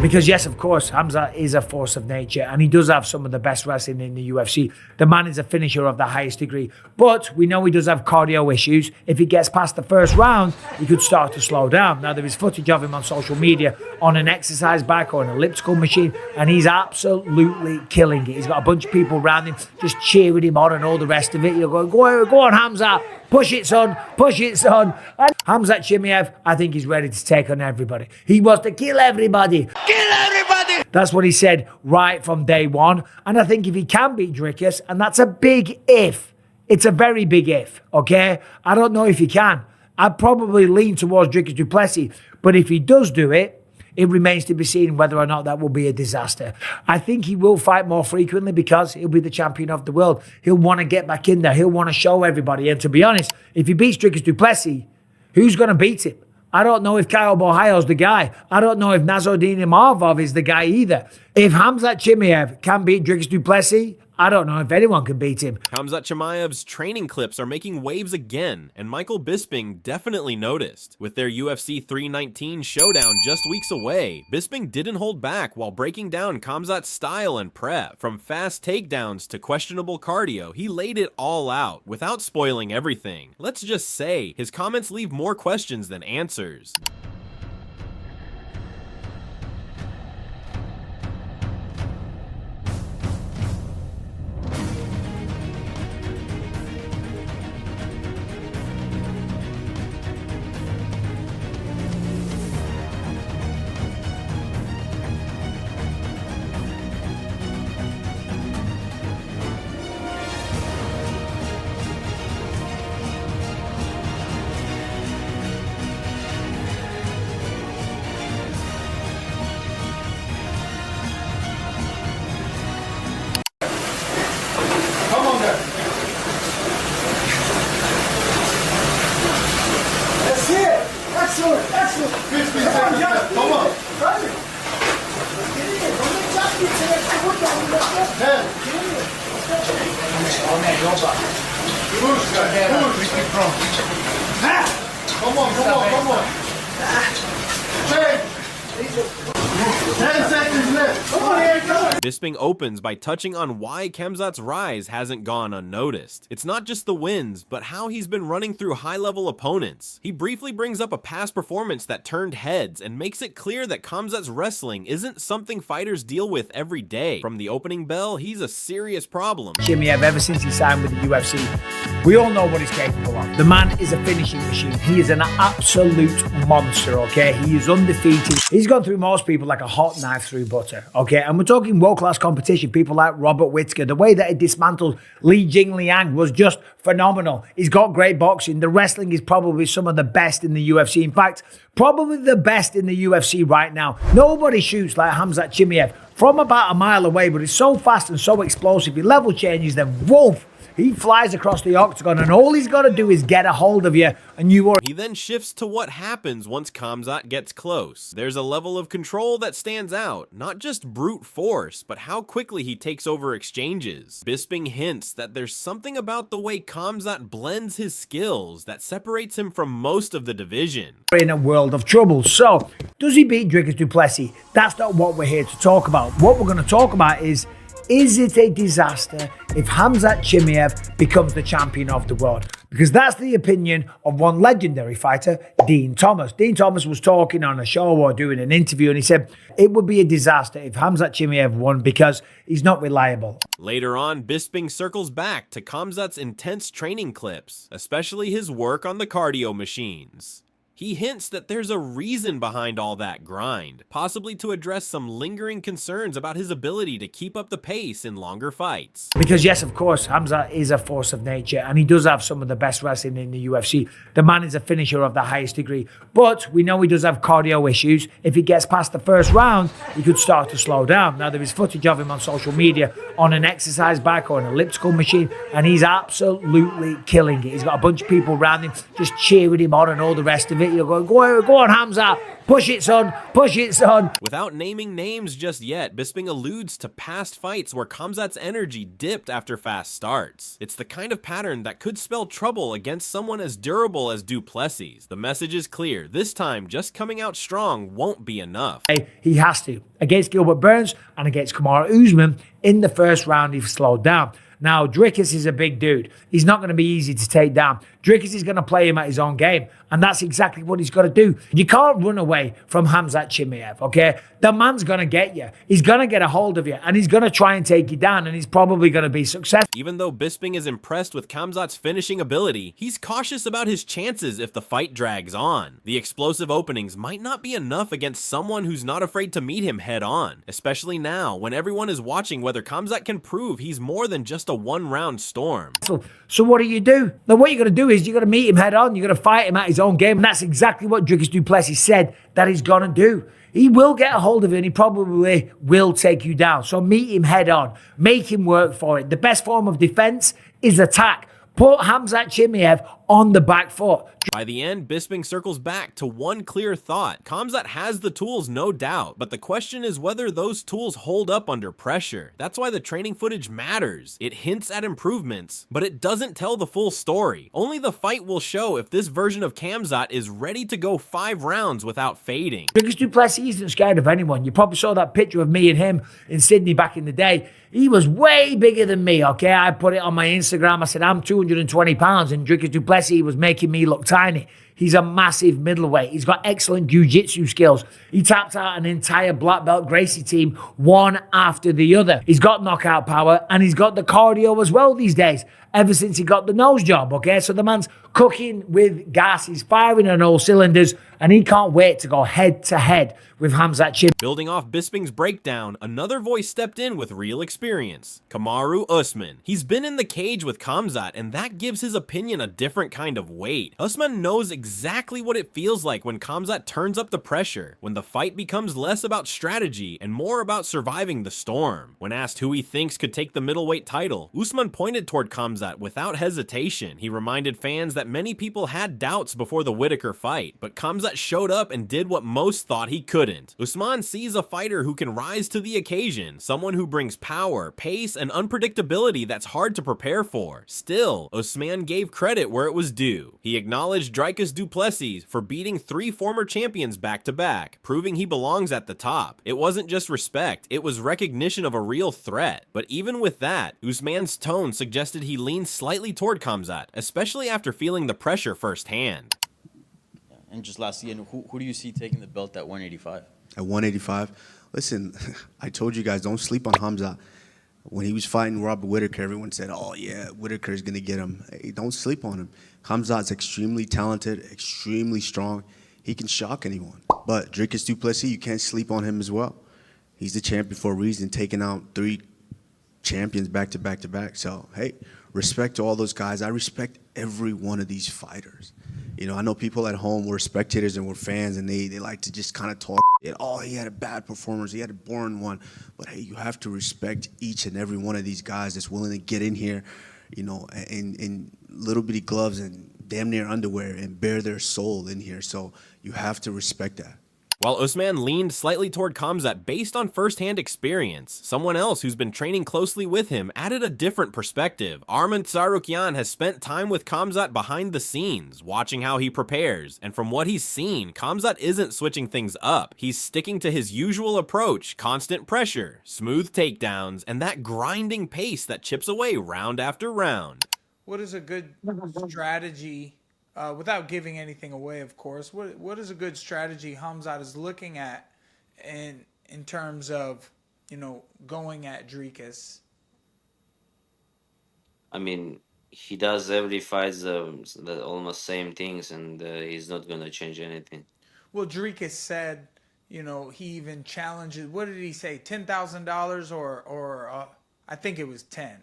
Because yes, of course, Khamzat is a force of nature and he does have some of the best wrestling in the UFC. The man is a finisher of the highest degree. But we know he does have cardio issues. If he gets past the first round, he could start to slow down. Now, there is footage of him on social media on an exercise bike or an elliptical machine, and he's absolutely killing it. He's got a bunch of people around him just cheering him on and all the rest of it. You're going, go on, Khamzat. Push it, son. Push it, son. And Khamzat Chimaev, I think he's ready to take on everybody. He wants to kill everybody. Kill everybody! That's what he said right from day one. And I think if he can beat Dricus, and that's a big if. It's a very big if, okay? I don't know if he can. I'd probably lean towards Dricus du Plessis. But if he does do it, it remains to be seen whether or not that will be a disaster. I think he will fight more frequently because he'll be the champion of the world. He'll want to get back in there. He'll want to show everybody. And to be honest, if he beats Dricus du Plessis, who's going to beat him? I don't know if Kyle Bohio's the guy. I don't know if Nassourdine Imavov is the guy either. If Khamzat Chimaev can beat Dricus du Plessis, I don't know if anyone can beat him. Khamzat Chimaev's training clips are making waves again, and Michael Bisping definitely noticed. With their UFC 319 showdown just weeks away, Bisping didn't hold back while breaking down Khamzat's style and prep. From fast takedowns to questionable cardio, he laid it all out without spoiling everything. Let's just say, his comments leave more questions than answers. Excellent. Come on. Come on. 10 seconds left. Come on. Bisping opens by touching on why Khamzat's rise hasn't gone unnoticed. It's not just the wins, but how he's been running through high-level opponents. He briefly brings up a past performance that turned heads and makes it clear that Khamzat's wrestling isn't something fighters deal with every day. From the opening bell, he's a serious problem. Chimaev, ever since he signed with the UFC, we all know what he's capable of. The man is a finishing machine. He is an absolute monster, okay? He is undefeated. He's gone through most people like a hot knife through butter, okay? And we're talking world-class competition, people like Robert Whittaker. The way that he dismantled Li Jingliang was just phenomenal. He's got great boxing. The wrestling is probably some of the best in the UFC. In fact, probably the best in the UFC right now. Nobody shoots like Khamzat Chimaev from about a mile away, but he's so fast and so explosive. He level changes, then woof, he flies across the octagon, and all he's got to do is get a hold of you, and you are. He then shifts to what happens once Khamzat gets close. There's a level of control that stands out, not just brute force, but how quickly he takes over exchanges. Bisping hints that there's something about the way Khamzat blends his skills that separates him from most of the division. In a world of trouble. So, does he beat Dricus du Plessis? That's not what we're here to talk about. What we're going to talk about is it a disaster if Khamzat Chimaev becomes the champion of the world? Because that's the opinion of one legendary fighter, Dean Thomas. Dean Thomas was talking on a show or doing an interview, and he said it would be a disaster if Khamzat Chimaev won because he's not reliable. Later on, Bisping circles back to Khamzat's intense training clips, especially his work on the cardio machines. He hints that there's a reason behind all that grind, possibly to address some lingering concerns about his ability to keep up the pace in longer fights. Because yes, of course, Khamzat is a force of nature and he does have some of the best wrestling in the UFC. The man is a finisher of the highest degree. But we know he does have cardio issues. If he gets past the first round, he could start to slow down. Now, there is footage of him on social media on an exercise bike or an elliptical machine, and he's absolutely killing it. He's got a bunch of people around him just cheering him on and all the rest of it. it. You're going, go on, Khamzat. Push it, son. Push it, son. Without naming names just yet, Bisping alludes to past fights where Khamzat's energy dipped after fast starts. It's the kind of pattern that could spell trouble against someone as durable as Du Plessis. The message is clear. This time, just coming out strong won't be enough. He has to. Against Gilbert Burns and against Kamaru Usman, in the first round, he slowed down. Now, Dricus is a big dude. He's not going to be easy to take down. Dricus is going to play him at his own game, and that's exactly what he's got to do. You can't run away from Khamzat Chimaev, okay? The man's going to get you. He's going to get a hold of you, and he's going to try and take you down, and he's probably going to be successful. Even though Bisping is impressed with Khamzat's finishing ability, he's cautious about his chances if the fight drags on. The explosive openings might not be enough against someone who's not afraid to meet him head on, especially now when everyone is watching whether Khamzat can prove he's more than just a one-round storm. So what do? Now, what you're going to do is you're going to meet him head on. You're going to fight him at his own game. And that's exactly what Dricus Du Plessis said that he's going to do. He will get a hold of it and he probably will take you down. So meet him head on. Make him work for it. The best form of defense is attack. Put Khamzat Chimaev on the back foot. By the end, Bisping circles back to one clear thought. Khamzat has the tools, no doubt, but the question is whether those tools hold up under pressure. That's why the training footage matters. It hints at improvements, but it doesn't tell the full story. Only the fight will show if this version of Khamzat is ready to go 5 rounds without fading. Dricus Du Plessis isn't scared of anyone. You probably saw that picture of me and him in Sydney back in the day. He was way bigger than me, okay? I put it on my Instagram. I said, I'm 220 pounds, and Dricus Du Plessis was making me look tiny. He's a massive middleweight. He's got excellent jiu-jitsu skills. He tapped out an entire black belt Gracie team one after the other. He's got knockout power, and he's got the cardio as well these days, ever since he got the nose job, okay? So the man's cooking with gas. He's firing on all cylinders, and he can't wait to go head-to-head with Khamzat Chimaev. Building off Bisping's breakdown, another voice stepped in with real experience. Kamaru Usman. He's been in the cage with Khamzat, and that gives his opinion a different kind of weight. Usman knows exactly what it feels like when Khamzat turns up the pressure, when the fight becomes less about strategy and more about surviving the storm. When asked who he thinks could take the middleweight title, Usman pointed toward Khamzat without hesitation. He reminded fans that many people had doubts before the Whitaker fight, but Khamzat showed up and did what most thought he couldn't. Usman sees a fighter who can rise to the occasion, someone who brings power, pace, and unpredictability that's hard to prepare for. Still, Usman gave credit where it was due. He acknowledged Dricus Du Plessis for beating 3 former champions back-to-back, proving he belongs at the top. It wasn't just respect, it was recognition of a real threat. But even with that, Usman's tone suggested he leaned slightly toward Khamzat, especially after feeling the pressure firsthand. And just lastly, who do you see taking the belt at 185? At 185? Listen, I told you guys, don't sleep on Khamzat. When he was fighting Robert Whitaker, everyone said, oh, yeah, Whitaker is going to get him. Hey, don't sleep on him. Khamzat's extremely talented, extremely strong. He can shock anyone. But Dricus Du Plessis, you can't sleep on him as well. He's the champion for a reason, taking out 3 champions back-to-back-to-back. So, hey, respect to all those guys. I respect every one of these fighters. You know, I know people at home were spectators and were fans, and they like to just kind of talk. Oh, he had a bad performance. He had a boring one. But, hey, you have to respect each and every one of these guys that's willing to get in here, you know, in little bitty gloves and damn near underwear and bare their soul in here. So you have to respect that. While Usman leaned slightly toward Khamzat based on first-hand experience, someone else who's been training closely with him added a different perspective. Arman Tsarukyan has spent time with Khamzat behind the scenes, watching how he prepares, and from what he's seen, Khamzat isn't switching things up. He's sticking to his usual approach, constant pressure, smooth takedowns, and that grinding pace that chips away round after round. What is a good strategy? Without giving anything away, of course, what is a good strategy Khamzat is looking at in terms of, you know, going at Dricus? I mean, he does every fight the almost same things, and he's not going to change anything. Well, Dricus said, you know, he even challenges. What did he say? $10,000 or I think it was 10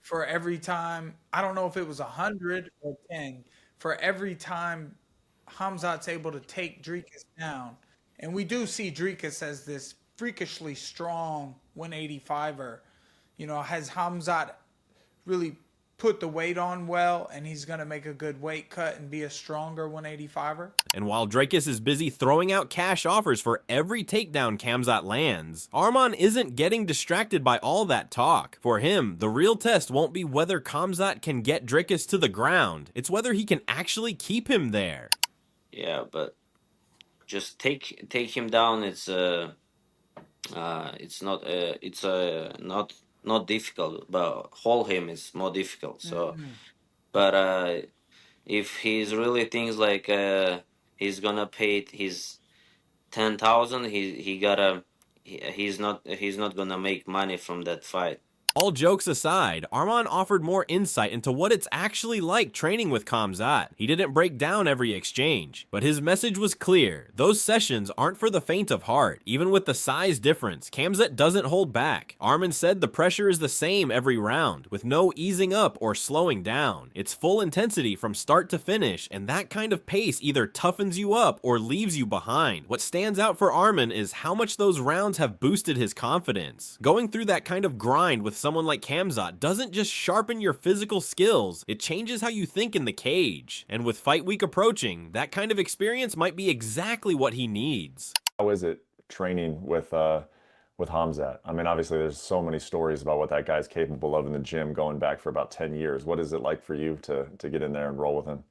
for every time. I don't know if it was 100 or 10. For every time Khamzat's able to take Dricus down. And we do see Dricus as this freakishly strong 185er. You know, has Khamzat really put the weight on well, and he's going to make a good weight cut and be a stronger 185er. And while Dricus is busy throwing out cash offers for every takedown Khamzat lands, Arman isn't getting distracted by all that talk. For him, the real test won't be whether Khamzat can get Dricus to the ground, it's whether he can actually keep him there. Yeah, but just take him down. It's not difficult, but hold him is more difficult. So, but if he's really thinks like he's gonna pay his 10,000, he's not gonna make money from that fight. All jokes aside, Arman offered more insight into what it's actually like training with Khamzat. He didn't break down every exchange, but his message was clear. Those sessions aren't for the faint of heart. Even with the size difference, Khamzat doesn't hold back. Arman said the pressure is the same every round, with no easing up or slowing down. It's full intensity from start to finish, and that kind of pace either toughens you up or leaves you behind. What stands out for Arman is how much those rounds have boosted his confidence. Going through that kind of grind with someone like Khamzat doesn't just sharpen your physical skills, it changes how you think in the cage. And with fight week approaching, that kind of experience might be exactly what he needs. How is it training with Khamzat? I mean, obviously there's so many stories about what that guy's capable of in the gym going back for about 10 years. What is it like for you to get in there and roll with him?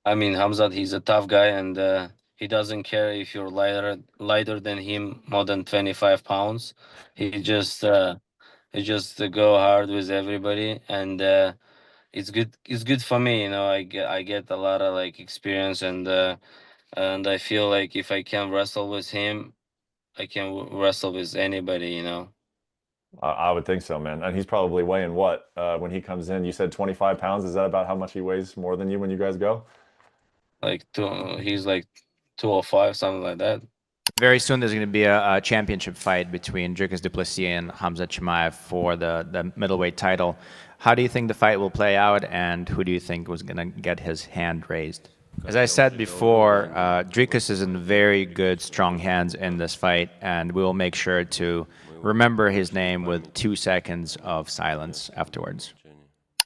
I mean, Khamzat, he's a tough guy, and he doesn't care if you're lighter than him, more than 25 pounds. He just go hard with everybody, and it's good. It's good for me, you know. I get a lot of like experience, and I feel like if I can wrestle with him, I can wrestle with anybody, you know. I would think so, man. And he's probably weighing what when he comes in? You said 25 pounds. Is that about how much he weighs more than you when you guys go? He's like 205, something like that. Very soon there's going to be a championship fight between Dricus du Plessis and Khamzat Chimaev for the middleweight title. How do you think the fight will play out, and who do you think was going to get his hand raised? As I said before, Dricus is in very good, strong hands in this fight, and we will make sure to remember his name with 2 seconds of silence afterwards.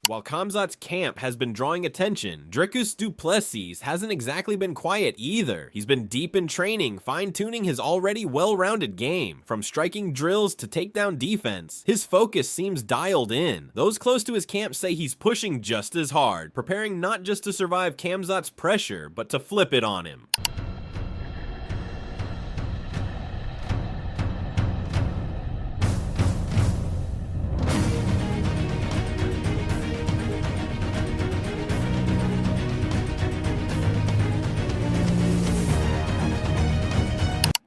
While Khamzat's camp has been drawing attention, Dricus du Plessis hasn't exactly been quiet either. He's been deep in training, fine-tuning his already well-rounded game. From striking drills to takedown defense, his focus seems dialed in. Those close to his camp say he's pushing just as hard, preparing not just to survive Khamzat's pressure, but to flip it on him.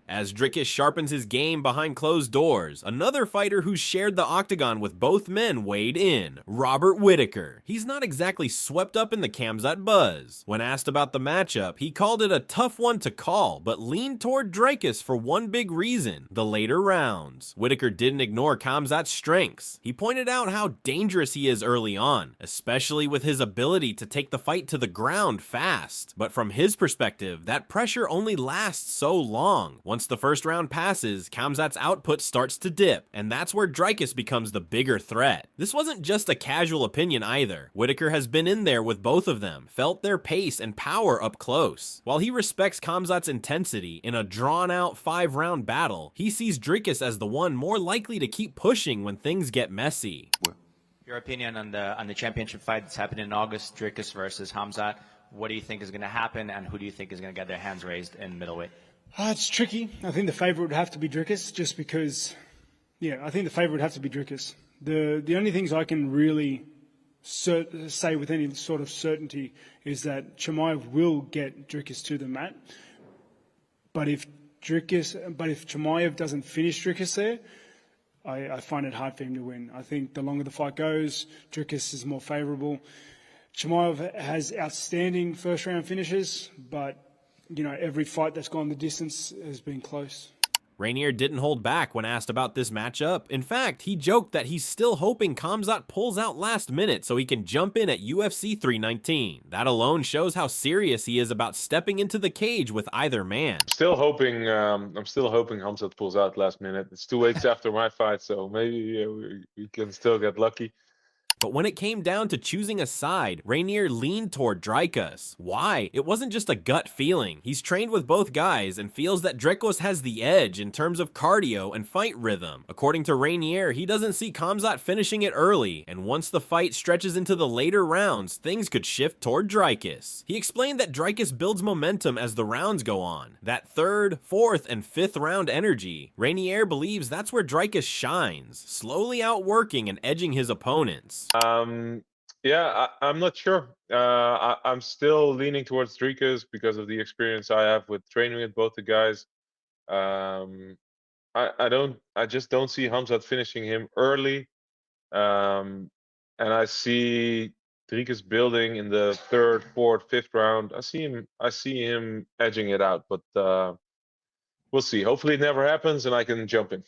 As Dricus sharpens his game behind closed doors, another fighter who shared the octagon with both men weighed in, Robert Whittaker. He's not exactly swept up in the Khamzat buzz. When asked about the matchup, he called it a tough one to call, but leaned toward Dricus for one big reason: the later rounds. Whittaker didn't ignore Khamzat's strengths. He pointed out how dangerous he is early on, especially with his ability to take the fight to the ground fast. But from his perspective, that pressure only lasts so long. Once the first round passes, Khamzat's output starts to dip, and that's where Dricus becomes the bigger threat. This wasn't just a casual opinion either. Whittaker has been in there with both of them, felt their pace and power up close. While he respects Khamzat's intensity in a drawn-out 5-round battle, he sees Dricus as the one more likely to keep pushing when things get messy. Your opinion on the championship fight that's happening in August, Dricus versus Khamzat. What do you think is going to happen, and who do you think is going to get their hands raised in middleweight? It's tricky. I think the favourite would have to be Dricus, just because, I think the favourite would have to be Dricus. The only things I can really say with any sort of certainty is that Chimaev will get Dricus to the mat. But if Chimaev doesn't finish Dricus there, I find it hard for him to win. I think the longer the fight goes, Dricus is more favourable. Chimaev has outstanding first-round finishes, but every fight that's gone the distance has been close. Rainier didn't hold back when asked about this matchup. In fact, he joked that he's still hoping Khamzat pulls out last minute so he can jump in at UFC 319. That alone shows how serious he is about stepping into the cage with either man. I'm still hoping Khamzat pulls out last minute. It's 2 weeks after my fight, so maybe we can still get lucky. But when it came down to choosing a side, Rainier leaned toward Dricus. Why? It wasn't just a gut feeling. He's trained with both guys and feels that Dricus has the edge in terms of cardio and fight rhythm. According to Rainier, he doesn't see Khamzat finishing it early, and once the fight stretches into the later rounds, things could shift toward Dricus. He explained that Dricus builds momentum as the rounds go on. That third, fourth, and fifth round energy, Rainier believes that's where Dricus shines, slowly outworking and edging his opponents. Yeah, I'm not sure. I'm still leaning towards Dricus because of the experience I have with training with both the guys. I just don't see Khamzat finishing him early. And I see Dricus building in the third, fourth, fifth round. I see him edging it out, but we'll see. Hopefully it never happens and I can jump in.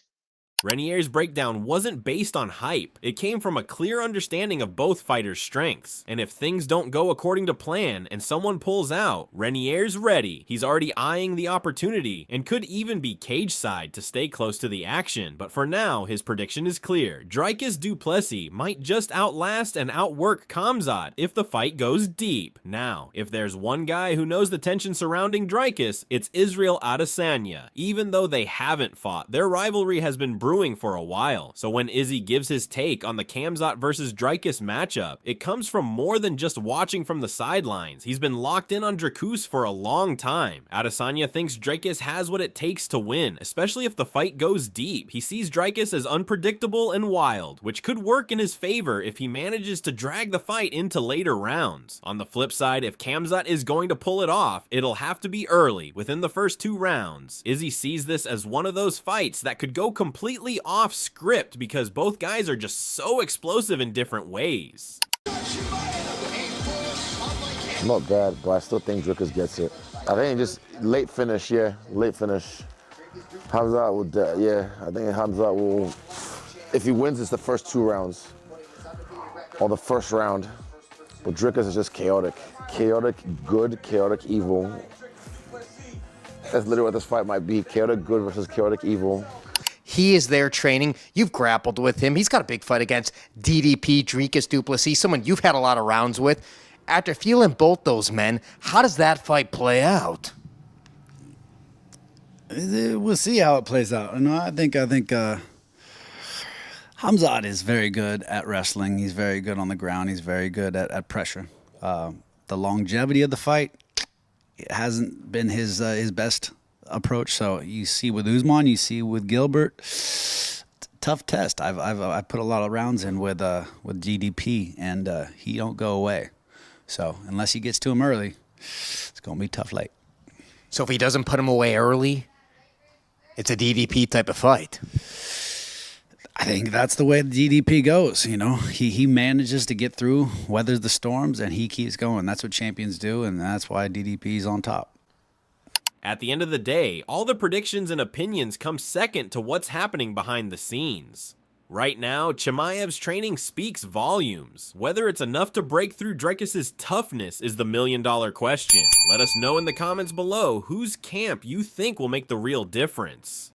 Rainier's breakdown wasn't based on hype. It came from a clear understanding of both fighters' strengths. And if things don't go according to plan and someone pulls out, Rainier's ready. He's already eyeing the opportunity and could even be cage side to stay close to the action. But for now, his prediction is clear. Dricus du Plessis might just outlast and outwork Khamzat if the fight goes deep. Now, if there's one guy who knows the tension surrounding Dricus, it's Israel Adesanya. Even though they haven't fought, their rivalry has been brewing for a while. So when Izzy gives his take on the Khamzat versus Dricus matchup, it comes from more than just watching from the sidelines. He's been locked in on Dricus for a long time. Adesanya thinks Dricus has what it takes to win, especially if the fight goes deep. He sees Dricus as unpredictable and wild, which could work in his favor if he manages to drag the fight into later rounds. On the flip side, if Khamzat is going to pull it off, it'll have to be early, within the first 2 rounds. Izzy sees this as one of those fights that could go completely off script because both guys are just so explosive in different ways. Not bad, but I still think Dricus gets it. I think just late finish, late finish. Khamzat would, I think Khamzat will, if he wins, it's the first 2 rounds or the first round. But Dricus is just chaotic. Chaotic good, chaotic evil. That's literally what this fight might be. Chaotic good versus chaotic evil. He is there training. You've grappled with him. He's got a big fight against DDP, Dricus du Plessis, someone you've had a lot of rounds with. After feeling both those men, how does that fight play out? We'll see how it plays out. And I think Khamzat is very good at wrestling. He's very good on the ground. He's very good at pressure. The longevity of the fight, it hasn't been his best approach. So you see with Usman, you see with Gilbert, tough test. I've put a lot of rounds in with DDP, and he don't go away. So unless he gets to him early, it's gonna be tough late. So if he doesn't put him away early, it's a DDP type of fight. I think that's the way the DDP goes. You know, he manages to get through, weathers the storms, and he keeps going. That's what champions do, and that's why DDP's on top. At the end of the day, all the predictions and opinions come second to what's happening behind the scenes. Right now, Chimaev's training speaks volumes. Whether it's enough to break through Dricus' toughness is the million-dollar question. Let us know in the comments below whose camp you think will make the real difference.